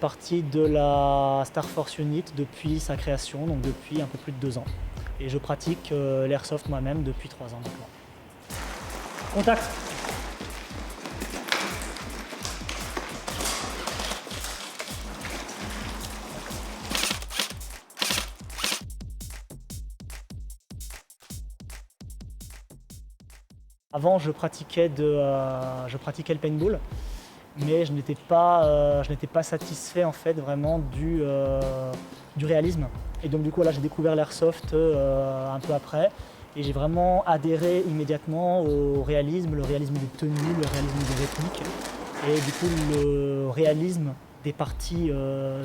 partie de la Star Force Unit depuis sa création, donc depuis un peu plus de 2 ans. Et je pratique l'airsoft moi-même depuis 3 ans maintenant. Contact! Avant, je pratiquais le paintball, mais je n'étais pas satisfait en fait vraiment du réalisme. Et donc du coup là, j'ai découvert l'airsoft un peu après, et j'ai vraiment adhéré immédiatement au réalisme, le réalisme des tenues, le réalisme des répliques, et du coup le réalisme des parties, le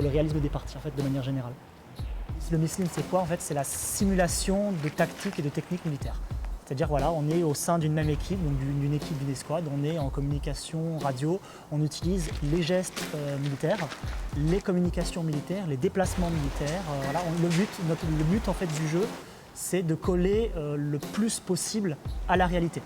réalisme des parties en fait de manière générale. Le MISLIM, c'est quoi? En fait, c'est la simulation de tactique et de technique militaire. C'est-à-dire, voilà, on est au sein d'une même équipe, donc d'une équipe, d'une escouade, on est en communication radio, on utilise les gestes militaires, les communications militaires, les déplacements militaires. Voilà, le but en fait, du jeu, c'est de coller le plus possible à la réalité.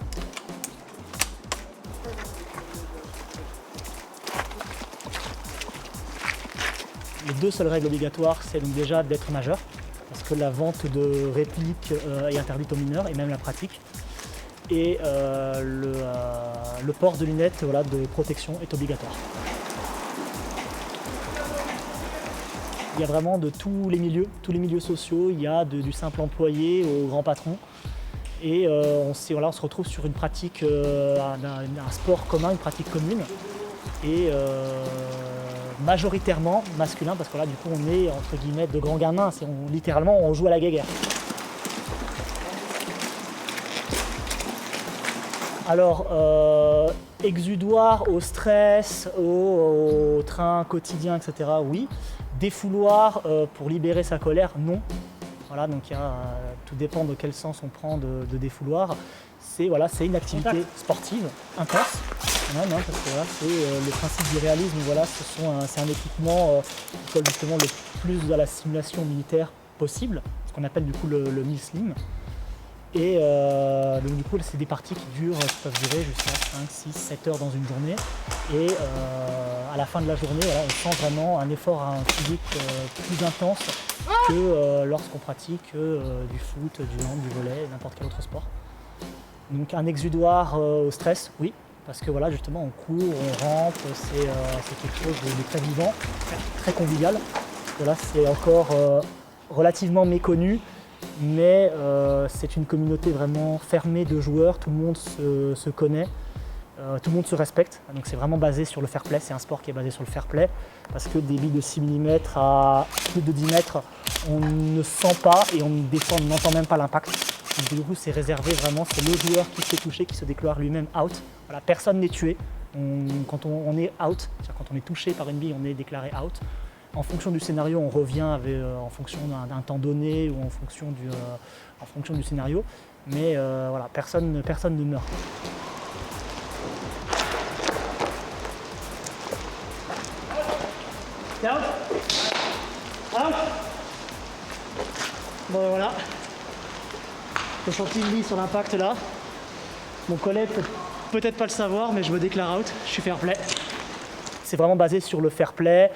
Les 2 seules règles obligatoires, c'est donc déjà d'être majeur, parce que la vente de répliques est interdite aux mineurs, et même la pratique. Et le port de lunettes de protection est obligatoire. Il y a vraiment de tous les milieux sociaux, il y a du simple employé au grand patron. Et on se retrouve sur une pratique, un sport commun, une pratique commune. Et majoritairement masculin, parce que là du coup on est entre guillemets de grands gamins, littéralement on joue à la guéguerre. Alors exudoir au stress, au train quotidien, etc. oui. Défouloir pour libérer sa colère, non. Voilà, donc tout dépend de quel sens on prend de défouloir. C'est une activité sportive intense. Parce que c'est le principe du réalisme, c'est un équipement qui colle justement le plus à la simulation militaire possible, ce qu'on appelle du coup le MISLIM. Et donc du coup c'est des parties qui peuvent durer jusqu'à 5, 6, 7 heures dans une journée. Et à la fin de la journée, on sent vraiment un effort physique plus intense que lorsqu'on pratique du foot, du hand, du volley, n'importe quel autre sport. Donc un exudoir au stress, oui. Parce que justement, on court, on rampe, c'est quelque chose de très vivant, très convivial. C'est encore relativement méconnu, mais c'est une communauté vraiment fermée de joueurs, tout le monde se connaît, tout le monde se respecte. Donc c'est vraiment basé sur le fair play, c'est un sport qui est basé sur le fair play, parce que des billes de 6 mm à plus de 10 mètres, on ne sent pas et des fois on n'entend même pas l'impact. Donc, du coup, c'est réservé vraiment, c'est le joueur qui se fait toucher, qui se déclare lui-même out. Voilà, personne n'est tué. Quand on est out, c'est-à-dire quand on est touché par une bille, on est déclaré out. En fonction du scénario, on revient en fonction d'un temps donné ou en fonction du scénario. Mais personne ne meurt. Out. Out. Bon voilà. J'ai senti une bille sur l'impact là. Mon collègue peut peut-être pas le savoir, mais je me déclare out, je suis fair play. C'est vraiment basé sur le fair play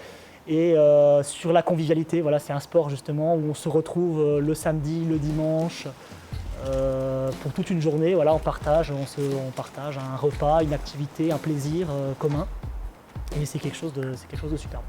et sur la convivialité. Voilà, c'est un sport justement où on se retrouve le samedi, le dimanche, pour toute une journée. Voilà, on partage un repas, une activité, un plaisir commun. Et c'est quelque chose de superbe.